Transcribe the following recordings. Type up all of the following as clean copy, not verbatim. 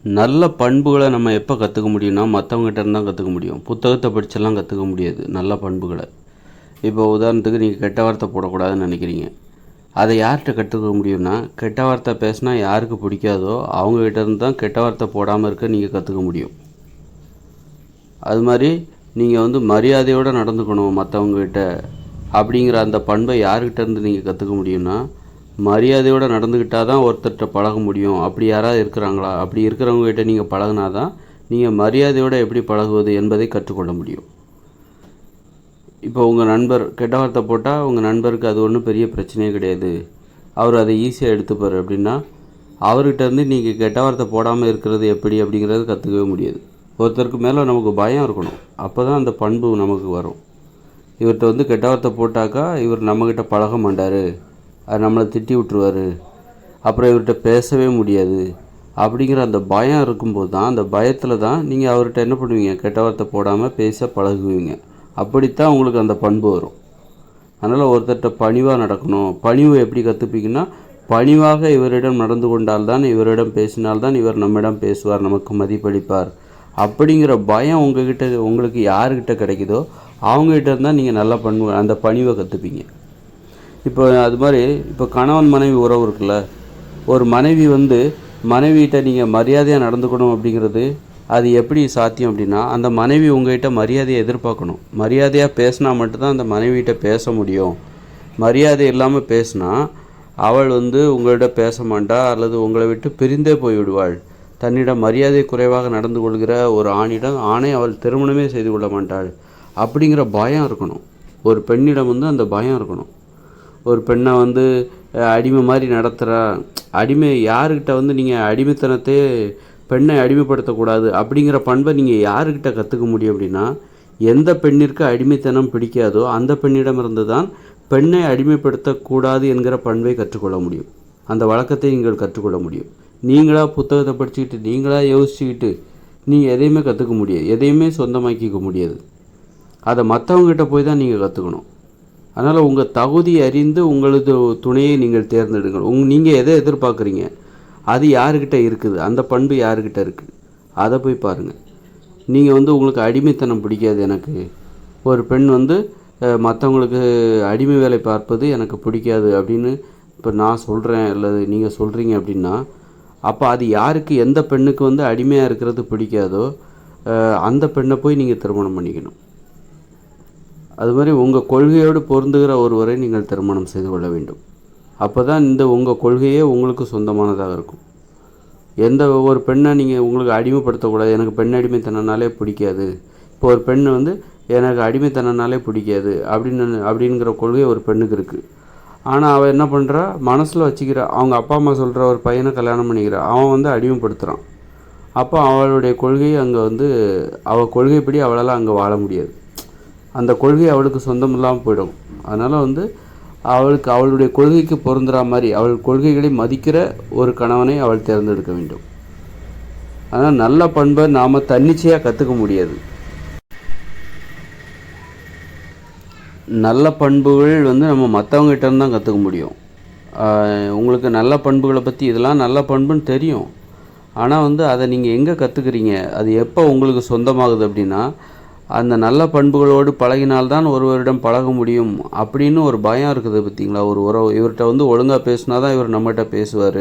நல்ல பண்புகளை நம்ம எப்போ கற்றுக்க முடியும்னா மற்றவங்ககிட்ட இருந்து தான் கற்றுக்க முடியும். புத்தகத்தை படிச்செல்லாம் கற்றுக்க முடியாது நல்ல பண்புகளை. இப்போ உதாரணத்துக்கு நீங்கள் கெட்ட வார்த்தை போடக்கூடாதுன்னு நினைக்கிறீங்க. அதை யார்கிட்ட கற்றுக்க முடியும்னா, கெட்ட வார்த்தை பேசினா யாருக்கு பிடிக்காதோ அவங்ககிட்ட இருந்து தான் கெட்ட வார்த்தை போடாமல் இருக்க நீங்கள் கற்றுக்க முடியும். அது மாதிரி நீங்கள் மரியாதையோடு நடந்துக்கணும் மற்றவங்ககிட்ட அப்படிங்கிற அந்த பண்பை யார்கிட்ட இருந்து நீங்கள் கற்றுக்க முடியும்னா, மரியாதையோடு நடந்துக்கிட்டால் தான் ஒருத்தர்கிட்ட பழக முடியும். அப்படி யாராவது இருக்கிறாங்களா? அப்படி இருக்கிறவங்ககிட்ட நீங்கள் பழகினா தான் நீங்கள் மரியாதையோடு எப்படி பழகுவது என்பதை கற்றுக்கொள்ள முடியும். இப்போ உங்கள் நண்பர் கெட்ட வார்த்தை போட்டால் உங்கள் நண்பருக்கு அது ஒன்றும் பெரிய பிரச்சனையே கிடையாது, அவர் அதை ஈஸியாக எடுத்துப்பார். அப்படின்னா அவர்கிட்டருந்து நீங்கள் கெட்ட வார்த்தை போடாமல் இருக்கிறது எப்படி அப்படிங்கிறது கற்றுக்கவே முடியாது. ஒருத்தருக்கு மேலே நமக்கு பயம் இருக்கணும், அப்போ தான் அந்த பண்பு நமக்கு வரும். இவர்கிட்ட கெட்ட வார்த்தை போட்டாக்கா இவர் நம்மக்கிட்ட பழக மாட்டார், அது நம்மளை திட்டி விட்டுருவார், அப்புறம் இவர்கிட்ட பேசவே முடியாது அப்படிங்கிற அந்த பயம் இருக்கும்போது தான், அந்த பயத்தில் தான் நீங்கள் அவர்கிட்ட என்ன பண்ணுவீங்க, கெட்ட வார்த்தை போடாமல் பேச பழகுவீங்க. அப்படித்தான் உங்களுக்கு அந்த பண்பு வரும். அதனால் ஒருத்தர்கிட்ட பணிவாக நடக்கணும். பணிவு எப்படி கற்றுப்பீங்கன்னா, பணிவாக இவரிடம் நடந்து கொண்டால்தான், இவரிடம் பேசினால்தான் இவர் நம்மிடம் பேசுவார், நமக்கு மதிப்பளிப்பார் அப்படிங்கிற பயம் உங்களுக்கு யாருக்கிட்ட கிடைக்குதோ அவங்ககிட்ட இருந்தால் நீங்கள் நல்ல பண்பு அந்த பணிவை கற்றுப்பீங்க. இப்போ அது மாதிரி இப்போ கணவன் மனைவி உறவு இருக்குல்ல, ஒரு மனைவி மனைவிகிட்ட நீங்கள் மரியாதையாக நடந்துக்கணும் அப்படிங்கிறது அது எப்படி சாத்தியம் அப்படின்னா, அந்த மனைவி உங்கள்கிட்ட மரியாதையை எதிர்பார்க்கணும். மரியாதையாக பேசினா மட்டும்தான் அந்த மனைவிகிட்ட பேச முடியும். மரியாதை இல்லாமல் பேசினா அவள் உங்கள்கிட்ட பேச மாட்டா, அல்லது உங்களை விட்டு பிரிந்தே போய்விடுவாள். தன்னிடம் மரியாதை குறைவாக நடந்து கொள்கிற ஒரு ஆணை அவள் திருமணமே செய்து கொள்ள மாட்டாள் அப்படிங்கிற பயம் இருக்கணும். ஒரு பெண்ணிடம் அந்த பயம் இருக்கணும். ஒரு பெண்ணை அடிமை மாதிரி நடத்துகிறா, அடிமை யாருக்கிட்ட நீங்கள் அடிமைத்தனத்தை பெண்ணை அடிமைப்படுத்தக்கூடாது அப்படிங்கிற பண்பை நீங்கள் யாருக்கிட்ட கற்றுக்க முடியும் அப்படின்னா, எந்த பெண்ணிற்கு அடிமைத்தனம் பிடிக்காதோ அந்த பெண்ணிடமிருந்து தான் பெண்ணை அடிமைப்படுத்தக்கூடாது என்கிற பண்பை கற்றுக்கொள்ள முடியும். அந்த வழக்கத்தை நீங்கள் கற்றுக்கொள்ள முடியும். நீங்களாக புத்தகத்தை படிச்சுக்கிட்டு நீங்களாக யோசிச்சுக்கிட்டு நீங்கள் எதையுமே கற்றுக்க முடியாது, எதையுமே சொந்தமாக்கிக்க முடியாது. அதை மற்றவங்ககிட்ட போய் தான் நீங்கள் கற்றுக்கணும். அதனால் உங்கள் தகுதி அறிந்து உங்களது துணையை நீங்கள் தேர்ந்தெடுக்கணும். நீங்கள் எதை எதிர்பார்க்குறீங்க, அது யாருக்கிட்ட இருக்குது, அந்த பண்பு யாருக்கிட்ட இருக்குது, அதை போய் பாருங்கள். நீங்கள் உங்களுக்கு அடிமைத்தனம் பிடிக்காது, எனக்கு ஒரு பெண் மற்றவங்களுக்கு அடிமை வேலை பார்ப்பது எனக்கு பிடிக்காது அப்படின்னு இப்போ நான் சொல்கிறேன் அல்லது நீங்கள் சொல்கிறீங்க அப்படின்னா, அப்போ அது யாருக்கு, எந்த பெண்ணுக்கு அடிமையாக இருக்கிறது பிடிக்காதோ அந்த பெண்ணை போய் நீங்கள் திருமணம் பண்ணிக்கணும். அது மாதிரி உங்கள் கொள்கையோடு பொருந்துகிற ஒருவரை நீங்கள் திருமணம் செய்து கொள்ள வேண்டும். அப்போ தான் உங்கள் கொள்கையே உங்களுக்கு சொந்தமானதாக இருக்கும். எந்த ஒரு பெண்ணை நீங்கள் உங்களுக்கு அடிமைப்படுத்தக்கூடாது. எனக்கு பெண் அடிமைத்தனனாலே பிடிக்காது, இப்போ ஒரு பெண் எனக்கு அடிமைத்தனனாலே பிடிக்காது அப்படிங்கிற கொள்கை ஒரு பெண்ணுக்கு இருக்குது. ஆனால் அவள் என்ன பண்ணுறா, மனசில் வச்சுக்கிறா, அவங்க அப்பா அம்மா சொல்கிற ஒரு பையனை கல்யாணம் பண்ணிக்கிறா, அவன் அடிமைப்படுத்துகிறான். அப்போ அவளுடைய கொள்கையை அங்கே அவள் கொள்கைப்படி அவளால் அங்கே வாழ முடியாது. அந்த கொள்கை அவளுக்கு சொந்தம் இல்லாமல் போயிடும். அதனால் அவளுடைய கொள்கைக்கு பொருந்துகிற மாதிரி அவள் கொள்கைகளை மதிக்கிற ஒரு கணவனை அவள் தேர்ந்தெடுக்க வேண்டும். அதனால் நல்ல பண்பை நாம் தன்னிச்சையாக கற்றுக்க முடியாது. நல்ல பண்புகள் நம்ம மற்றவங்ககிட்ட தான் கற்றுக்க முடியும். உங்களுக்கு நல்ல பண்புகளை பற்றி இதெல்லாம் நல்ல பண்புன்னு தெரியும், ஆனால் அதை நீங்கள் எங்கே கற்றுக்குறீங்க, அது எப்போ உங்களுக்கு சொந்தமாகுது அப்படின்னா, அந்த நல்ல பண்புகளோடு பழகினால்தான் ஒருவரிடம் பழக முடியும் அப்படின்னு ஒரு பயம் இருக்குது பார்த்தீங்களா. ஒரு உறவு, இவர்கிட்ட ஒழுங்காக பேசினா தான் இவர் நம்மகிட்ட பேசுவார்,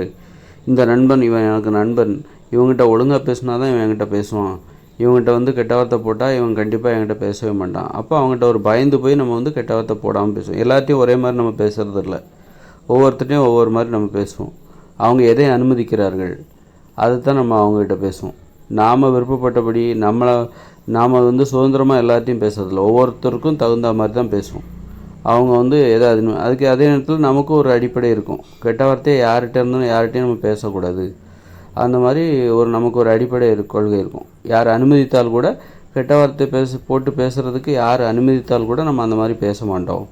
இந்த நண்பன் இவன் எனக்கு நண்பன், இவங்ககிட்ட ஒழுங்காக பேசினா தான் இவன் என்கிட்ட பேசுவான், இவங்ககிட்ட கெட்ட வார்த்தை போட்டால் இவன் கண்டிப்பாக என்கிட்ட பேசவே மாட்டான். அப்போ அவங்ககிட்ட ஒரு பயந்து போய் நம்ம கெட்ட வார்த்தை போடாமல் பேசுவோம். எல்லாத்தையும் ஒரே மாதிரி நம்ம பேசுகிறது இல்லை, ஒவ்வொருத்தரையும் ஒவ்வொரு மாதிரி நம்ம பேசுவோம். அவங்க எதை அனுமதிக்கிறார்கள் அதை தான் நம்ம அவங்ககிட்ட பேசுவோம். நாம் விருப்பப்பட்டபடி நாம் சுதந்திரமாக எல்லாத்தையும் பேசுறதில்ல, ஒவ்வொருத்தருக்கும் தகுந்த மாதிரி தான் பேசுவோம். அவங்க எதாவது அதுக்கு அதே நேரத்தில் நமக்கும் ஒரு அடிப்படை இருக்கும். கெட்ட வார்த்தையை யார்கிட்டையும் நம்ம பேசக்கூடாது. அந்த மாதிரி நமக்கு ஒரு அடிப்படை கொள்கை இருக்கும். யார் அனுமதித்தால் கூட கெட்ட வார்த்தை போட்டு பேசுகிறதுக்கு யார் அனுமதித்தால் கூட நம்ம அந்த மாதிரி பேச மாட்டோம்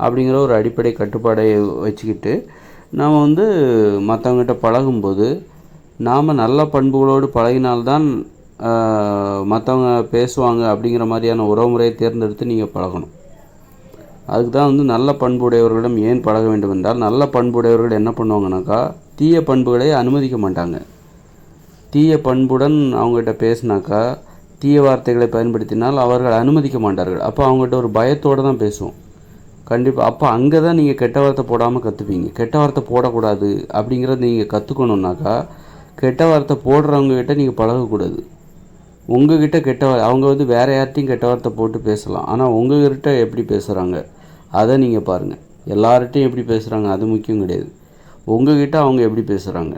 அப்படிங்கிற ஒரு அடிப்படை கட்டுப்பாடை வச்சுக்கிட்டு நாம் மற்றவங்ககிட்ட பழகும்போது நாம் நல்ல பண்புகளோடு பழகினால்தான் மற்றவங்க பேசுவாங்க அப்படிங்கிற மாதிரியான உறவுமுறையை தேர்ந்தெடுத்து நீங்கள் பழகணும். அதுக்கு தான் நல்ல பண்புடையவர்களிடம் ஏன் பழக வேண்டும் என்றால், நல்ல பண்புடையவர்கள் என்ன பண்ணுவாங்கனாக்கா, தீய பண்புகளை அனுமதிக்க மாட்டாங்க. தீய பண்புடன் அவங்ககிட்ட பேசினாக்கா, தீய வார்த்தைகளை பயன்படுத்தினால் அவர்கள் அனுமதிக்க மாட்டார்கள். அப்போ அவங்ககிட்ட ஒரு பயத்தோடு தான் பேசுவோம் கண்டிப்பாக. அப்போ அங்கே தான் நீங்கள் கெட்ட வார்த்தை போடாமல் கற்றுப்பீங்க. கெட்ட வார்த்தை போடக்கூடாது அப்படிங்கிறத நீங்கள் கற்றுக்கணுன்னாக்கா, கெட்ட வார்த்தை போடுறவங்ககிட்ட நீங்கள் பழகக்கூடாது. உங்கள்கிட்ட அவங்க வேறு யார்ட்டையும் கெட்ட வார்த்தை போட்டு பேசலாம். ஆனால் உங்கள்கிட்ட எப்படி பேசுகிறாங்க அதை நீங்கள் பாருங்கள். எல்லார்ட்டையும் எப்படி பேசுகிறாங்க அது முக்கியம் கிடையாது. உங்கள்கிட்ட அவங்க எப்படி பேசுகிறாங்க.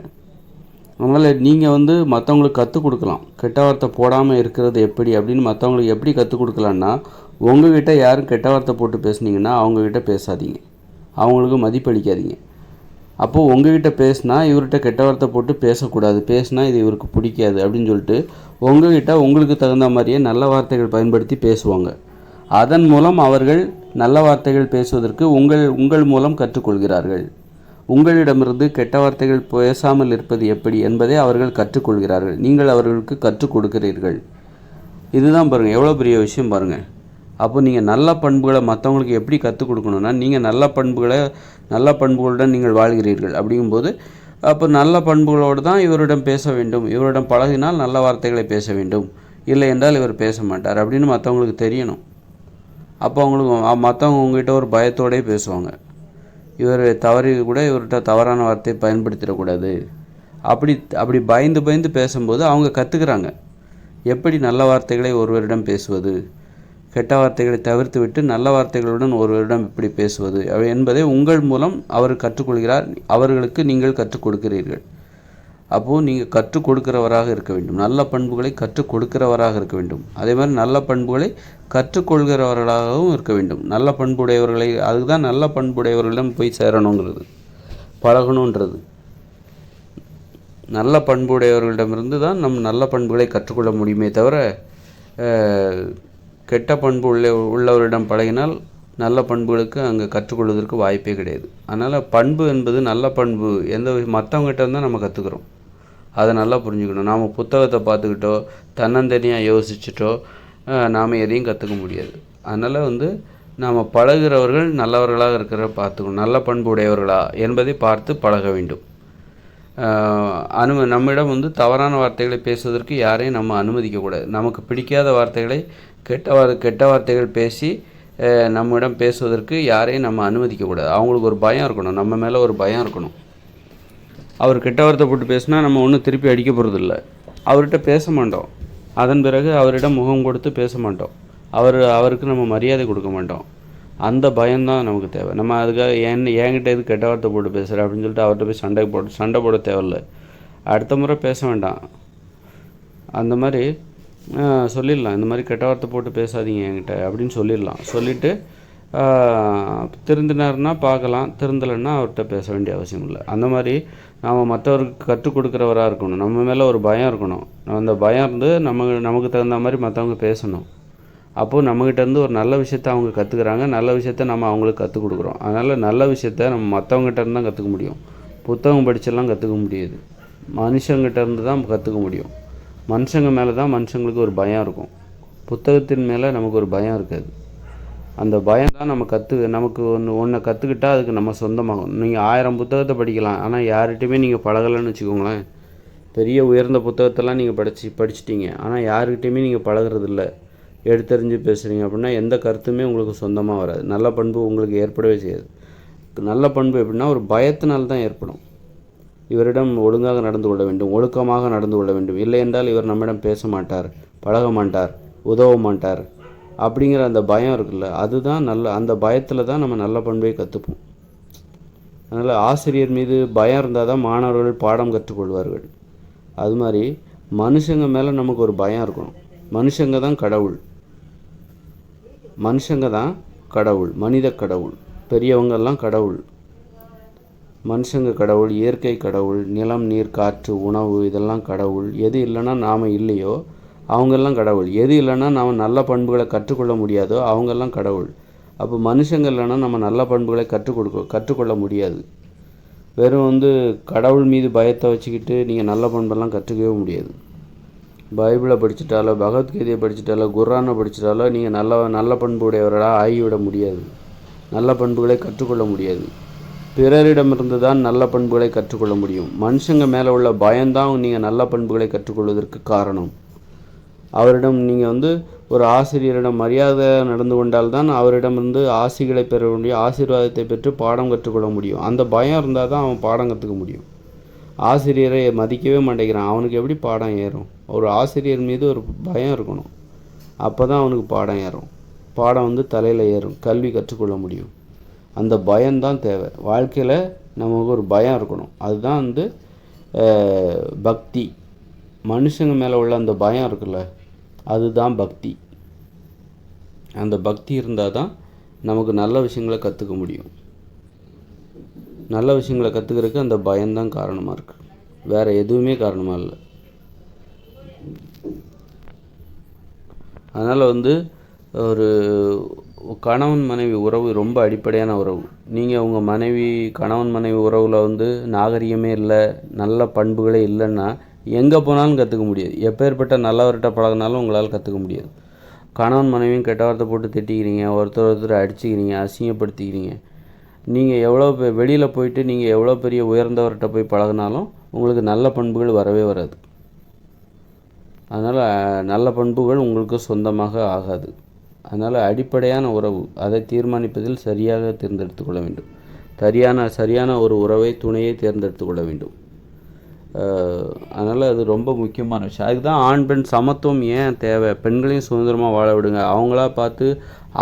அதனால் நீங்கள் மற்றவங்களுக்கு கற்றுக் கொடுக்கலாம். கெட்ட வார்த்தை போடாமல் இருக்கிறது எப்படி அப்படின்னு மற்றவங்களுக்கு எப்படி கற்றுக் கொடுக்கலான்னா, உங்கள்கிட்ட யாரும் கெட்ட வார்த்தை போட்டு பேசுனீங்கன்னா அவங்கக்கிட்ட பேசாதீங்க, அவங்களுக்கு மதிப்பளிக்காதீங்க. அப்போது உங்கள்கிட்ட பேசினா இவர்கிட்ட கெட்ட வார்த்தை போட்டு பேசக்கூடாது, பேசினா இது இவருக்கு பிடிக்காது அப்படின்னு சொல்லிட்டு உங்கள்கிட்ட உங்களுக்கு தகுந்த மாதிரியே நல்ல வார்த்தைகள் பயன்படுத்தி பேசுவாங்க. அதன் மூலம் அவர்கள் நல்ல வார்த்தைகள் பேசுவதற்கு உங்கள் மூலம் கற்றுக்கொள்கிறார்கள். உங்களிடமிருந்து கெட்ட வார்த்தைகள் பேசாமல் இருப்பது எப்படி என்பதை அவர்கள் கற்றுக்கொள்கிறார்கள். நீங்கள் அவர்களுக்கு கற்றுக் கொடுக்கிறீர்கள். இதுதான் பாருங்கள், எவ்வளோ பெரிய விஷயம் பாருங்கள். அப்போ நீங்கள் நல்ல பண்புகளை மற்றவங்களுக்கு எப்படி கற்றுக் கொடுக்கணுன்னா, நீங்கள் நல்ல பண்புகளுடன் நீங்கள் வாழ்கிறீர்கள் அப்படிங்கும்போது, அப்போ நல்ல பண்புகளோடு தான் இவரிடம் பேச வேண்டும். இவரிடம் பழகினால் நல்ல வார்த்தைகளை பேச வேண்டும், இல்லை என்றால் இவர் பேச மாட்டார் அப்படின்னு மற்றவங்களுக்கு தெரியணும். அப்போ மற்றவங்க உங்கள்கிட்ட ஒரு பயத்தோடே பேசுவாங்க. இவர் தவறி கூட இவர்கிட்ட தவறான வார்த்தையை பயன்படுத்திடக்கூடாது. அப்படி பயந்து பேசும்போது அவங்க கற்றுக்கிறாங்க எப்படி நல்ல வார்த்தைகளை ஒருவரிடம் பேசுவது, கெட்ட வார்த்தைகளை தவிர்த்து விட்டு நல்ல வார்த்தைகளுடன் ஒருவரிடம் எப்படி பேசுவது என்பதை உங்கள் மூலம் அவர் கற்றுக்கொள்கிறார். அவர்களுக்கு நீங்கள் கற்றுக் கொடுக்கிறீர்கள். அப்போது நீங்கள் கற்றுக் கொடுக்கிறவராக இருக்க வேண்டும். நல்ல பண்புகளை கற்றுக் கொடுக்கிறவராக இருக்க வேண்டும். அதே மாதிரி நல்ல பண்புகளை கற்றுக்கொள்கிறவர்களாகவும் இருக்க வேண்டும். நல்ல பண்புடையவர்களை, அதுதான் நல்ல பண்புடையவர்களிடம் போய் சேரணுங்கிறது, பழகணுன்றது. நல்ல பண்புடையவர்களிடமிருந்து தான் நல்ல பண்புகளை கற்றுக்கொள்ள முடியுமே தவிர, கெட்ட பண்பு உள்ளவரிடம் பழகினால் நல்ல பண்புகளுக்கு அங்கே கற்றுக்கொள்வதற்கு வாய்ப்பே கிடையாது. அதனால் பண்பு என்பது நல்ல பண்பு மற்றவங்ககிட்ட இருந்தால் நம்ம கற்றுக்குறோம். அதை நல்லா புரிஞ்சுக்கணும். நாம் புத்தகத்தை பார்த்துக்கிட்டோ தன்னந்தனியாக யோசிச்சுட்டோ நாம் எதையும் கற்றுக்க முடியாது. அதனால் நாம் பழகிறவர்கள் நல்லவர்களாக இருக்கிற பார்த்துக்கணும். நல்ல பண்பு உடையவர்களா என்பதை பார்த்து பழக வேண்டும். நம்மிடம் தவறான வார்த்தைகளை பேசுவதற்கு யாரையும் நம்ம அனுமதிக்கக்கூடாது. நமக்கு பிடிக்காத வார்த்தைகளை கெட்ட வார்த்தைகள் பேசி நம்மிடம் பேசுவதற்கு யாரையும் நம்ம அனுமதிக்கக்கூடாது. அவங்களுக்கு ஒரு பயம் இருக்கணும், நம்ம மேலே ஒரு பயம் இருக்கணும். அவர் கெட்ட வார்த்தை போட்டு பேசினா நம்ம ஒன்றும் திருப்பி அடிக்க போகிறதில்ல, அவர்கிட்ட பேச மாட்டோம். அதன் பிறகு அவரிடம் முகம் கொடுத்து பேச மாட்டோம். அவருக்கு நம்ம மரியாதை கொடுக்க மாட்டோம். அந்த பயம்தான் நமக்கு தேவை. நம்ம அதுக்காக என்கிட்ட எது கெட்ட வார்த்தை போட்டு பேசுகிற அப்படின்னு சொல்லிட்டு அவர்கிட்ட போய் சண்டை போட தேவையில்லை. அடுத்த முறை பேச வேண்டாம். அந்த மாதிரி சொல்லிடலாம், இந்த மாதிரி கெட்ட வார்த்தை போட்டு பேசாதீங்க என்கிட்ட அப்படின்னு சொல்லிடலாம். சொல்லிவிட்டு திருந்தினார்னா பார்க்கலாம், திருந்தலைன்னா அவர்கிட்ட பேச வேண்டிய அவசியம் இல்லை. அந்த மாதிரி நாம் மற்றவருக்கு கற்றுக் கொடுக்குறவராக இருக்கணும். நம்ம மேலே ஒரு பயம் இருக்கணும். அந்த பயம் நமக்கு தகுந்த மாதிரி மற்றவங்க பேசணும். அப்போது நம்மகிட்டேருந்து ஒரு நல்ல விஷயத்த அவங்க கற்றுக்குறாங்க, நல்ல விஷயத்த நம்ம அவங்களுக்கு கற்றுக் கொடுக்குறோம். அதனால் நல்ல விஷயத்த நம்ம மற்றவங்ககிட்டேருந்து தான் கற்றுக்க முடியும். புத்தகம் படிச்செல்லாம் கற்றுக்க முடியாது. மனுஷங்கிட்டேருந்து தான் கற்றுக்க முடியும். மனுஷங்க மேலே தான் மனுஷங்களுக்கு ஒரு பயம் இருக்கும். புத்தகத்தின் மேலே நமக்கு ஒரு பயம் இருக்காது. அந்த பயம் தான் நமக்கு ஒன்றை கற்றுக்கிட்டா அதுக்கு நம்ம சொந்தமாகும். நீங்கள் 1000 புத்தகத்தை படிக்கலாம், ஆனால் யார்கிட்டையுமே நீங்கள் பழகலைன்னு வச்சுக்கோங்களேன். பெரிய உயர்ந்த புத்தகத்தெல்லாம் நீங்கள் படிச்சிட்டீங்க, ஆனால் யார்கிட்டையுமே நீங்கள் பழகிறதில்ல, எடுத்தறிஞ்சு பேசுகிறீங்க அப்படின்னா எந்த கருத்துமே உங்களுக்கு சொந்தமாக வராது. நல்ல பண்பு உங்களுக்கு ஏற்படவே செய்யாது. நல்ல பண்பு எப்படின்னா ஒரு பயத்தினால்தான் ஏற்படும். இவரிடம் ஒழுங்காக நடந்து கொள்ள வேண்டும், ஒழுக்கமாக நடந்து கொள்ள வேண்டும், இல்லை என்றால் இவர் நம்மிடம் பேச மாட்டார், பழக மாட்டார், உதவ மாட்டார் அப்படிங்கிற அந்த பயம் இருக்குல்ல, அதுதான் அந்த பயத்தில் தான் நம்ம நல்ல பண்பை கற்றுப்போம். அதனால் ஆசிரியர் மீது பயம் இருந்தால் தான் மாணவர்கள் பாடம் கற்றுக்கொள்வார்கள். அது மாதிரி மனுஷங்க மேலே நமக்கு ஒரு பயம் இருக்கணும். மனுஷங்க தான் கடவுள், மனித கடவுள், பெரியவங்கெல்லாம் கடவுள். மனுஷங்க கடவுள், இயற்கை கடவுள், நிலம், நீர், காற்று, உணவு இதெல்லாம் கடவுள். எது இல்லைன்னா நாம் இல்லையோ அவங்கெல்லாம் கடவுள். எது இல்லைன்னா நாம் நல்ல பண்புகளை கற்றுக்கொள்ள முடியாதோ அவங்கெல்லாம் கடவுள். அப்போ மனுஷங்க இல்லைன்னா நம்ம நல்ல பண்புகளை கற்றுக்கொள்ள முடியாது. வெறும் கடவுள் மீது பயத்தை வச்சுக்கிட்டு நீங்கள் நல்ல பண்பெல்லாம் கற்றுக்கவே முடியாது. பைபிளை படிச்சுட்டாலோ, பகவத்கீதையை படிச்சுட்டாலோ, குர்ஆனை படிச்சுட்டாலோ நீங்கள் நல்ல பண்பு உடையவர்களாக ஆகிவிட முடியாது. நல்ல பண்புகளை கற்றுக்கொள்ள முடியாது. பிறரிடமிருந்து தான் நல்ல பண்புகளை கற்றுக்கொள்ள முடியும். மனுஷங்க மேலே உள்ள பயம்தான் நீங்கள் நல்ல பண்புகளை கற்றுக்கொள்வதற்கு காரணம். அவரிடம் நீங்கள் ஒரு ஆசிரியரிடம் மரியாதை நடந்து கொண்டால்தான் அவரிடமிருந்து ஆசிகளை பெற முடியும், ஆசீர்வாதத்தை பெற்று பாடம் கற்றுக்கொள்ள முடியும். அந்த பயம் இருந்தால் தான் அவன் பாடம் கற்றுக்க முடியும். ஆசிரியரை மதிக்கவே மாட்டேங்கிறான், அவனுக்கு எப்படி பாடம் ஏறும்? ஒரு ஆசிரியர் மீது ஒரு பயம் இருக்கணும், அப்போ தான் அவனுக்கு பாடம் ஏறும். பாடம் தலையில் ஏறும், கல்வி கற்றுக்கொள்ள முடியும். அந்த பயம்தான் தேவை. வாழ்க்கையில் நமக்கு ஒரு பயம் இருக்கணும். அதுதான் பக்தி. மனுஷங்க மேலே உள்ள அந்த பயம் இருக்குல்ல, அதுதான் பக்தி. அந்த பக்தி இருந்தால் தான் நமக்கு நல்ல விஷயங்களை கற்றுக்க முடியும். நல்ல விஷயங்களை கற்றுக்கிறதுக்கு அந்த பயம்தான் காரணமாக இருக்குது, வேறு எதுவுமே காரணமாக இல்லை. அதனால் ஒரு கணவன் மனைவி உறவு ரொம்ப அடிப்படையான உறவு. நீங்கள் உங்கள் கணவன் மனைவி உறவில் நாகரிகமே இல்லை, நல்ல பண்புகளே இல்லைன்னா எங்கே போனாலும் கற்றுக்க முடியாது. எப்பேற்பட்ட நல்லவர்கிட்ட பழகினாலும் உங்களால் கற்றுக்க முடியாது. கணவன் மனைவியும் கெட்ட வார்த்தை போட்டு திட்டிக்கிறீங்க, ஒருத்தர் அடிச்சுக்கிறீங்க, அசிங்கப்படுத்திக்கிறீங்க. நீங்கள் எவ்வளோ வெளியில் போயிட்டு நீங்கள் எவ்வளோ பெரிய உயர்ந்தவர்கிட்ட போய் பழகினாலும் உங்களுக்கு நல்ல பண்புகள் வரவே வராது. அதனால் நல்ல பண்புகள் உங்களுக்கு சொந்தமாக ஆகாது. அதனால் அடிப்படையான உறவு, அதை தீர்மானிப்பதில் சரியாக தேர்ந்தெடுத்து கொள்ள வேண்டும். சரியான ஒரு உறவை, துணையை தேர்ந்தெடுத்து கொள்ள வேண்டும். அதனால் அது ரொம்ப முக்கியமான விஷயம். அதுதான் ஆண் பெண் சமத்துவம் ஏன் தேவை. பெண்களையும் சுதந்திரமாக வாழ விடுங்க. அவங்களா பார்த்து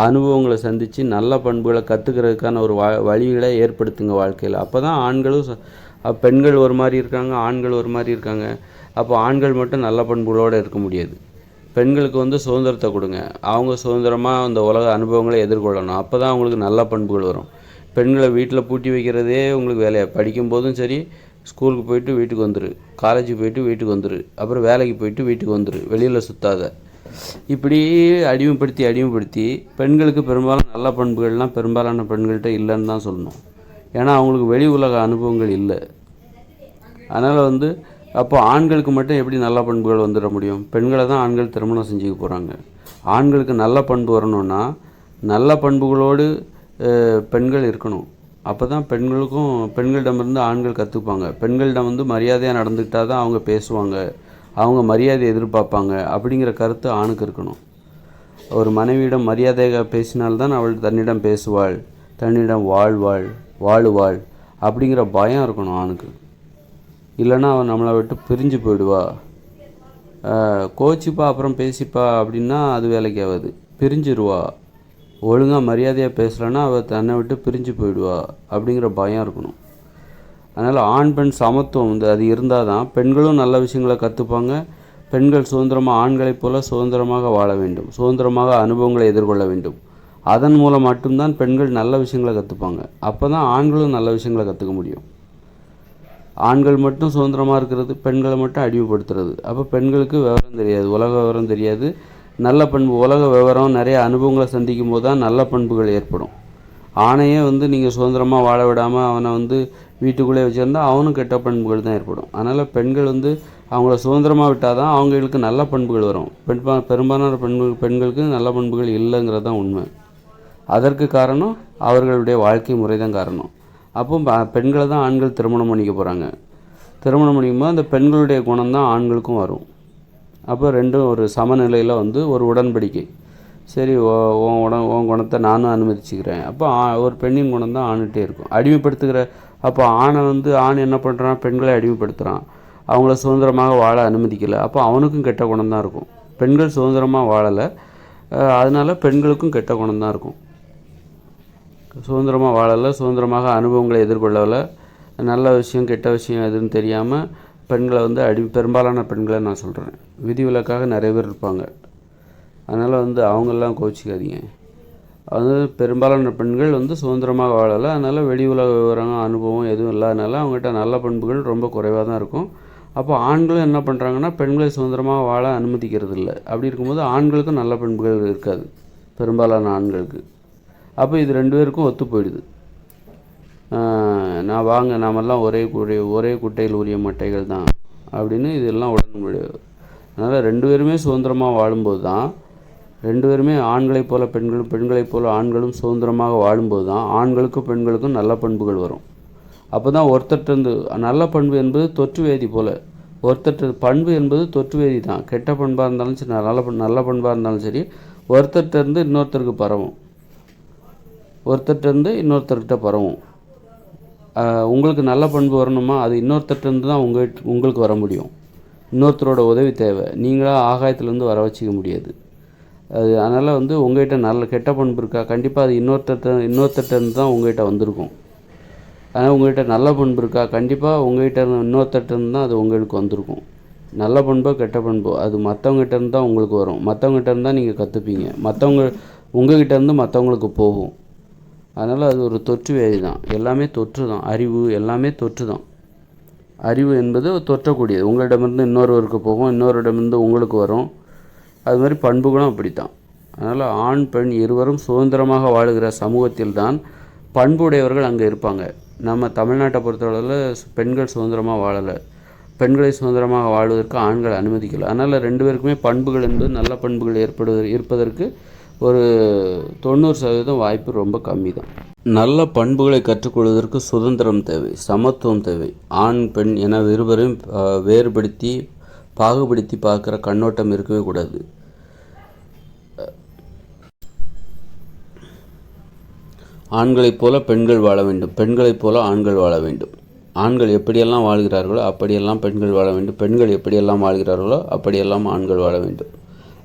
அனுபவங்களை சந்தித்து நல்ல பண்புகளை கற்றுக்கிறதுக்கான ஒரு வழிகளை ஏற்படுத்துங்க வாழ்க்கையில். அப்போ தான் பெண்கள் ஒரு மாதிரி இருக்காங்க, ஆண்கள் ஒரு மாதிரி இருக்காங்க. அப்போ ஆண்கள் மட்டும் நல்ல பண்புகளோடு இருக்க முடியாது. பெண்களுக்கு சுதந்திரத்தை கொடுங்க, அவங்க சுதந்திரமாக அந்த உலக அனுபவங்களை எதிர்கொள்ளணும். அப்போ தான் அவங்களுக்கு நல்ல பண்புகள் வரும். பெண்களை வீட்டில் பூட்டி வைக்கிறதே உங்களுக்கு வேலையாக, படிக்கும்போதும் சரி, ஸ்கூலுக்கு போயிட்டு வீட்டுக்கு வந்துரு, காலேஜுக்கு போயிட்டு வீட்டுக்கு வந்துரு, அப்புறம் வேலைக்கு போயிட்டு வீட்டுக்கு வந்துரு, வெளியில் சுற்றாத. இப்படி அடிமைப்படுத்தி பெண்களுக்கு பெரும்பாலும் நல்ல பண்புகள்லாம் பெரும்பாலான பெண்கள்கிட்ட இல்லைன்னு தான் சொல்லணும். ஏன்னா அவங்களுக்கு வெளி உலக அனுபவங்கள் இல்லை. அதனால் அப்போ ஆண்களுக்கு மட்டும் எப்படி நல்ல பண்புகள் வந்துட முடியும்? பெண்களை தான் ஆண்கள் திருமணம் செஞ்சுக்க போகிறாங்க. ஆண்களுக்கு நல்ல பண்பு வரணும்னா நல்ல பண்புகளோடு பெண்கள் இருக்கணும். அப்போ தான் பெண்களிடமிருந்து ஆண்கள் கற்றுப்பாங்க. பெண்களிடம் மரியாதையாக நடந்துக்கிட்டால் தான் அவங்க பேசுவாங்க, அவங்க மரியாதை எதிர்பார்ப்பாங்க அப்படிங்கிற கருத்து ஆணுக்கு இருக்கணும். ஒரு மனைவியிடம் மரியாதையாக பேசினால்தான் அவள் தன்னிடம் பேசுவாள், தன்னிடம் வாழுவாள் அப்படிங்கிற பயம் இருக்கணும் ஆணுக்கு. இல்லைன்னா அவன் நம்மளை விட்டு பிரிஞ்சு போயிடுவா. கோச்சிப்பா அப்புறம் பேசிப்பா அப்படின்னா அது வேலைக்கு ஆகாது, பிரிஞ்சிருவா. ஒழுங்காக மரியாதையாக பேசலைன்னா அவள் தன்னை விட்டு பிரிஞ்சு போயிடுவா அப்படிங்கிற பயம் இருக்கணும். அதனால் ஆண் பெண் சமத்துவம் அது இருந்தால் தான் பெண்களும் நல்ல விஷயங்களை கற்றுப்பாங்க. பெண்கள் சுதந்திரமாக ஆண்களைப் போல சுதந்திரமாக வாழ வேண்டும், சுதந்திரமாக அனுபவங்களை எதிர்கொள்ள வேண்டும். அதன் மூலம் மட்டும்தான் பெண்கள் நல்ல விஷயங்களை கற்றுப்பாங்க. அப்போ தான் ஆண்களும் நல்ல விஷயங்களை கற்றுக்க முடியும். ஆண்கள் மட்டும் சுதந்திரமாக இருக்கிறது, பெண்களை மட்டும் அடிமைப்படுத்துறது. அப்போ பெண்களுக்கு விவரம் தெரியாது, உலக விவரம் தெரியாது. நல்ல பண்பு, உலக விவரம், நிறைய அனுபவங்களை சந்திக்கும் போது தான் நல்ல பண்புகள் ஏற்படும். ஆணையே நீங்கள் சுதந்திரமாக வாழ விடாமல் அவனை வீட்டுக்குள்ளே வச்சுருந்தா அவனும் கெட்ட பண்புகள் தான் ஏற்படும். அதனால் பெண்கள் அவங்கள சுதந்திரமாக விட்டால் தான் அவங்களுக்கு நல்ல பண்புகள் வரும். பெரும்பாலான பெண்களுக்கு நல்ல பண்புகள் இல்லைங்கிறது தான் உண்மை. அதற்கு காரணம் அவர்களுடைய வாழ்க்கை முறை தான் காரணம். அப்போ பெண்களை தான் ஆண்கள் திருமணம் பண்ணிக்க போகிறாங்க. திருமணம் பண்ணிக்கும்போது அந்த பெண்களுடைய குணம் தான் ஆண்களுக்கும் வரும். அப்போ ரெண்டும் ஒரு சமநிலையில் ஒரு உடன்படிக்கை. சரி, உன் குணத்தை நானும் அனுமதிச்சுக்கிறேன். அப்போ ஒரு பெண்ணின் குணம் தான் ஆணுகிட்டே இருக்கும். அடிமைப்படுத்துகிற அப்போ ஆண் என்ன பண்ணுறான், பெண்களை அடிமைப்படுத்துகிறான், அவங்கள சுதந்திரமாக வாழ அனுமதிக்கலை. அப்போ அவனுக்கும் கெட்ட குணம் தான் இருக்கும். பெண்கள் சுதந்திரமாக வாழலை, அதனால் பெண்களுக்கும் கெட்ட குணம் தான் இருக்கும். சுதந்திரமாக வாழலை, சுதந்திரமாக அனுபவங்களை எதிர்கொள்ளலை, நல்ல விஷயம் கெட்ட விஷயம் எதுன்னு தெரியாமல் பெண்களை பெரும்பாலான பெண்களை நான் சொல்கிறேன். விதிவிலக்காக நிறைய பேர் இருப்பாங்க. அதனால் அவங்கெல்லாம் கோச்சிக்காதீங்க. பெரும்பாலான பெண்கள் சுதந்திரமாக வாழலை, அதனால் வெளி உலக விவரம் அனுபவம் எதுவும் இல்லாதனால அவங்ககிட்ட நல்ல பண்புகள் ரொம்ப குறைவாக தான் இருக்கும். அப்போ ஆண்களும் என்ன பண்ணுறாங்கன்னா பெண்களை சுதந்திரமாக வாழ அனுமதிக்கிறது இல்லை. அப்படி இருக்கும்போது ஆண்களுக்கும் நல்ல பண்புகள் இருக்காது, பெரும்பாலான ஆண்களுக்கு. அப்போ இது ரெண்டு பேருக்கும் ஒத்து போயிடுது. நாமெல்லாம் ஒரே குட்டையில் உரிய மட்டைகள் தான் அப்படின்னு இதெல்லாம் உடனே முடியாது. அதனால் ரெண்டு பேருமே சுதந்திரமாக வாழும்போது தான், ரெண்டு பேருமே ஆண்களைப் போல பெண்களைப் போல ஆண்களும் சுதந்திரமாக வாழும்போது தான் ஆண்களுக்கும் பெண்களுக்கும் நல்ல பண்புகள் வரும். அப்போ தான் ஒருத்தர்கிட்டருந்து நல்ல பண்பு என்பது தொற்று வேதி போல், ஒருத்தர் பண்பு என்பது தொற்று வேதி தான். கெட்ட பண்பாக இருந்தாலும் சரி, நல்ல பண்பாக இருந்தாலும் சரி, ஒருத்தர்கிட்டருந்து இன்னொருத்தருக்கு பரவும், ஒருத்தர்கிட்டருந்து இன்னொருத்தர்கிட்ட பரவும். உங்களுக்கு நல்ல பண்பு வரணுமா, அது இன்னொருத்தர்கிட்டருந்து தான் உங்களுக்கு வர முடியும். இன்னொருத்தரோட உதவி தேவை. நீங்களாக ஆகாயத்துலேருந்து வர வச்சிக்க முடியாது. அது அதனால் உங்கள்கிட்ட நல்ல கெட்ட பண்பு இருக்கா, கண்டிப்பாக அது இன்னொருத்தர்கிட்டருந்து தான் உங்கள்கிட்ட வந்திருக்கும். ஆனால் உங்கள்கிட்ட நல்ல பண்பு இருக்கா, கண்டிப்பாக உங்கள்கிட்ட இன்னொருத்தர்கிட்டருந்து தான் அது உங்களுக்கு வந்திருக்கும். நல்ல பண்போ கெட்ட பண்போ அது மற்றவங்ககிட்டருந்து தான் உங்களுக்கு வரும். மற்றவங்ககிட்டருந்து தான் நீங்கள் கற்றுப்பீங்க. உங்கள்கிட்டருந்து மற்றவங்களுக்கு போகும். அதனால் அது ஒரு தொற்று வேதி தான். எல்லாமே தொற்று தான். அறிவு எல்லாமே தொற்று தான். அறிவு என்பது தொற்றக்கூடியது. உங்களிடமிருந்து இன்னொருவருக்கு போகும், இன்னொருடமிருந்து உங்களுக்கு வரும். அது மாதிரி பண்புகளும் அப்படித்தான். அதனால் ஆண் பெண் இருவரும் சுதந்திரமாக வாழுகிற சமூகத்தில் தான் பண்புடையவர்கள் அங்கே இருப்பாங்க. நம்ம தமிழ்நாட்டை பொறுத்தளவில் பெண்கள் சுதந்திரமாக வாழலை. பெண்களை சுதந்திரமாக வாழ்வதற்கு ஆண்கள் அனுமதிக்கலை. அதனால் 2 பேருக்குமே பண்புகள் என்பது நல்ல பண்புகள் இருப்பதற்கு ஒரு 90% வாய்ப்பு ரொம்ப கம்மி தான். நல்ல பண்புகளை கற்றுக்கொள்வதற்கு சுதந்திரம் தேவை, சமத்துவம் தேவை. ஆண் பெண் என இருவரையும் வேறுபடுத்தி பாகுபடுத்தி பார்க்குற கண்ணோட்டம் இருக்கவே கூடாது. ஆண்களைப் போல பெண்கள் வாழ வேண்டும், பெண்களைப் போல ஆண்கள் வாழ வேண்டும். ஆண்கள் எப்படியெல்லாம் வாழ்கிறார்களோ அப்படியெல்லாம் பெண்கள் வாழ வேண்டும், பெண்கள் எப்படியெல்லாம் வாழ்கிறார்களோ அப்படியெல்லாம் ஆண்கள் வாழ வேண்டும்.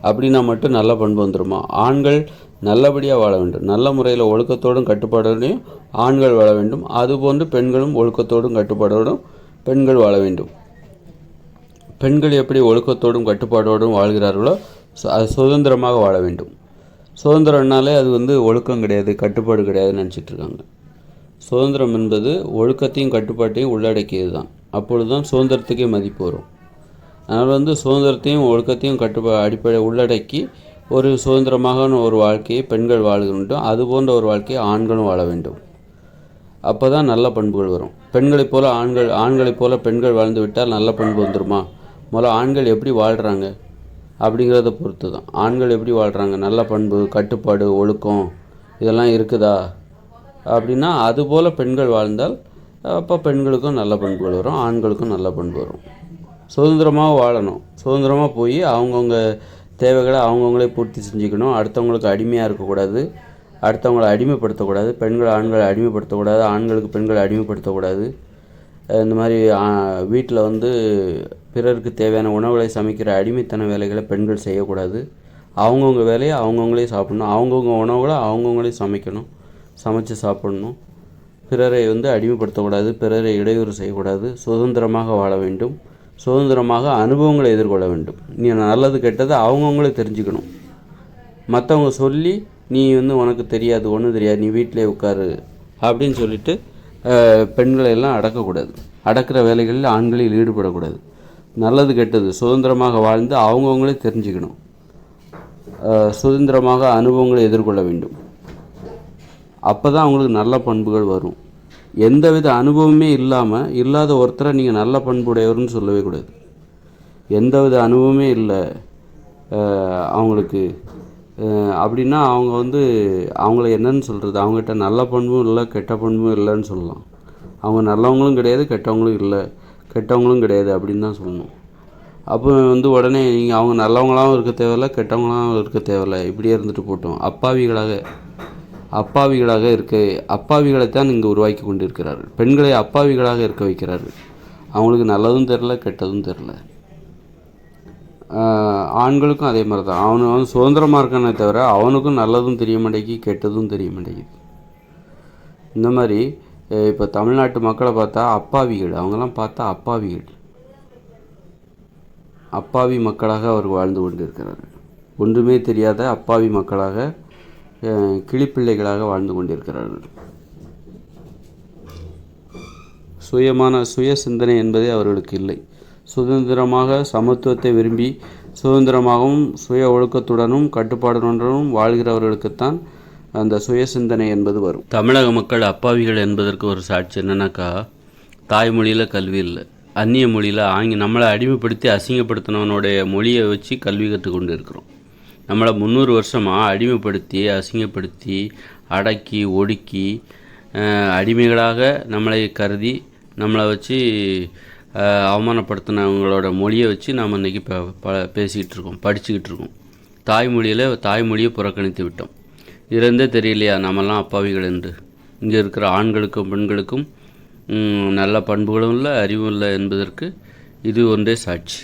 அப்படின்னா மட்டும் நல்ல பண்பு வந்துடுமா? ஆண்கள் நல்லபடியாக வாழ வேண்டும், நல்ல முறையில் ஒழுக்கத்தோடும் கட்டுப்பாடோடையும் ஆண்கள் வாழ வேண்டும். அதுபோன்று பெண்களும் ஒழுக்கத்தோடும் கட்டுப்பாடோடும் பெண்கள் வாழ வேண்டும். பெண்கள் எப்படி ஒழுக்கத்தோடும் கட்டுப்பாடோடும் வாழ்கிறார்களோ அது சுதந்திரமாக வாழ வேண்டும். சுதந்திரம்னாலே அது ஒழுக்கம் கிடையாது, கட்டுப்பாடு கிடையாதுன்னு நினச்சிட்ருக்காங்க. சுதந்திரம் என்பது ஒழுக்கத்தையும் கட்டுப்பாட்டையும் உள்ளடக்கியது தான். அப்பொழுது தான் சுதந்திரத்துக்கே மதிப்பு வரும். அதனால் சுதந்திரத்தையும் ஒழுக்கத்தையும் அடிப்படை உள்ளடக்கி ஒரு சுதந்திரமான ஒரு வாழ்க்கையை பெண்கள் வாழ வேண்டும். அதுபோன்ற ஒரு வாழ்க்கையை ஆண்களும் வாழ வேண்டும். அப்போ தான் நல்ல பண்புகள் வரும். ஆண்களைப் போல பெண்கள் வாழ்ந்து விட்டால் நல்ல பண்பு வந்துடுமா? முதல்ல ஆண்கள் எப்படி வாழ்கிறாங்க அப்படிங்கிறத பொறுத்து தான். ஆண்கள் எப்படி வாழ்கிறாங்க, நல்ல பண்பு, கட்டுப்பாடு, ஒழுக்கம் இதெல்லாம் இருக்குதா அப்படின்னா அதுபோல் பெண்கள் வாழ்ந்தால் அப்போ பெண்களுக்கும் நல்ல பண்புகள் வரும், ஆண்களுக்கும் நல்ல பண்பு வரும். சுதந்திரமாக வாழணும். சுதந்திரமாக போய் அவங்கவுங்க தேவைகளை அவங்கவுங்களே பூர்த்தி செஞ்சுக்கணும். அடுத்தவங்களுக்கு அடிமையாக இருக்கக்கூடாது, அடுத்தவங்களை அடிமைப்படுத்தக்கூடாது. ஆண்களை அடிமைப்படுத்தக்கூடாது, ஆண்களுக்கு பெண்களை அடிமைப்படுத்தக்கூடாது. இந்த மாதிரி வீட்டில் பிறருக்கு தேவையான உணவுகளை சமைக்கிற அடிமைத்தன வேலைகளை பெண்கள் செய்யக்கூடாது. அவங்கவுங்க வேலையை அவங்கவுங்களே சாப்பிட்ணும், அவங்கவுங்க உணவுகளை அவங்கவுங்களே சமைச்சு சாப்பிட்ணும். பிறரை அடிமைப்படுத்தக்கூடாது, பிறரை இடையூறு செய்யக்கூடாது. சுதந்திரமாக வாழ வேண்டும், சுதந்திரமாக அனுபவங்களை எதிர்கொள்ள வேண்டும். நீ நல்லது கெட்டது அவங்கவுங்களே தெரிஞ்சுக்கணும். மற்றவங்க சொல்லி நீ உனக்கு தெரியாது, ஒன்றும் தெரியாது, நீ வீட்டிலே உட்காரு அப்படின்னு சொல்லிட்டு பெண்களை எல்லாம் அடக்கக்கூடாது. அடக்கிற வேலைகளில் ஆண்களில் ஈடுபடக்கூடாது. நல்லது கெட்டது சுதந்திரமாக வாழ்ந்து அவங்கவுங்களே தெரிஞ்சுக்கணும். சுதந்திரமாக அனுபவங்களை எதிர்கொள்ள வேண்டும். அப்போ தான் அவங்களுக்கு நல்ல பண்புகள் வரும். எந்தவித அனுபவமே இல்லாத ஒருத்தரை நீங்கள் நல்ல பண்புடையவர்னு சொல்லவே கூடாது. எந்தவித அனுபவமே இல்லை அவங்களுக்கு அப்படின்னா அவங்க அவங்கள என்னன்னு சொல்கிறது, அவங்ககிட்ட நல்ல பண்பும் இல்லை கெட்ட பண்பும் இல்லைன்னு சொல்லலாம். அவங்க நல்லவங்களும் கிடையாது, கெட்டவங்களும் இல்லை, கெட்டவங்களும் கிடையாது அப்படின்னு தான் சொல்லணும். அப்போ உடனே நீங்கள் அவங்க நல்லவங்களாகவும் இருக்க தேவையில்லை, கெட்டவங்களாகவும் இருக்க தேவையில்லை, இப்படியே இருந்துட்டு போட்டோம். அப்பாவிகளைத்தான் இங்கே உருவாக்கி கொண்டு இருக்கிறார்கள். பெண்களை அப்பாவிகளாக இருக்க வைக்கிறார்கள். அவங்களுக்கு நல்லதும் தெரில கெட்டதும் தெரில. ஆண்களுக்கும் அதே மாதிரி தான். அவன் சுதந்திரமாக இருக்கானே தவிர அவனுக்கும் நல்லதும் தெரிய மாட்டேங்குது, கெட்டதும் தெரிய மாட்டேங்குது. இந்த மாதிரி இப்போ தமிழ்நாட்டு மக்களை பார்த்தா அப்பாவிகள், அவங்கெல்லாம் பார்த்தா அப்பாவி மக்களாக அவர் வாழ்ந்து கொண்டு இருக்கிறார்கள். ஒன்றுமே தெரியாத அப்பாவி மக்களாக, கிளிப்பிள்ளைகளாக வாழ்ந்து கொண்டிருக்கிறார்கள். சுய சிந்தனை என்பதே அவர்களுக்கு இல்லை. சுதந்திரமாக சமத்துவத்தை விரும்பி சுதந்திரமாகவும் சுய ஒழுக்கத்துடனும் கட்டுப்பாடுடனும் வாழ்கிறவர்களுக்குத்தான் அந்த சுய சிந்தனை என்பது வரும். தமிழக மக்கள் அப்பாவிகள் என்பதற்கு ஒரு சாட்சி என்னன்னாக்கா, தாய்மொழியில் கல்வி இல்லை, அந்நிய மொழியில் நம்மளை அடிமைப்படுத்தி அசிங்கப்படுத்தினவனுடைய மொழியை வச்சு கல்வி கற்றுக்கொண்டு இருக்கிறோம். நம்மளை 300 வருஷமாக அடிமைப்படுத்தி அசிங்கப்படுத்தி அடக்கி ஒடுக்கி அடிமைகளாக நம்மளை கருதி நம்மளை வச்சு அவமானப்படுத்தினவங்களோட மொழியை வச்சு நாம் இன்றைக்கி பேசிக்கிட்டு இருக்கோம், படிச்சுக்கிட்டு இருக்கோம். தாய்மொழியை புறக்கணித்து விட்டோம். இதுலேருந்தே தெரியலையா நம்மெல்லாம் அப்பாவிகள் என்று. இங்கே இருக்கிற ஆண்களுக்கும் பெண்களுக்கும் நல்ல பண்புகளும் இல்லை, அறிவும் இல்லை என்பதற்கு இது ஒன்றே சாட்சி.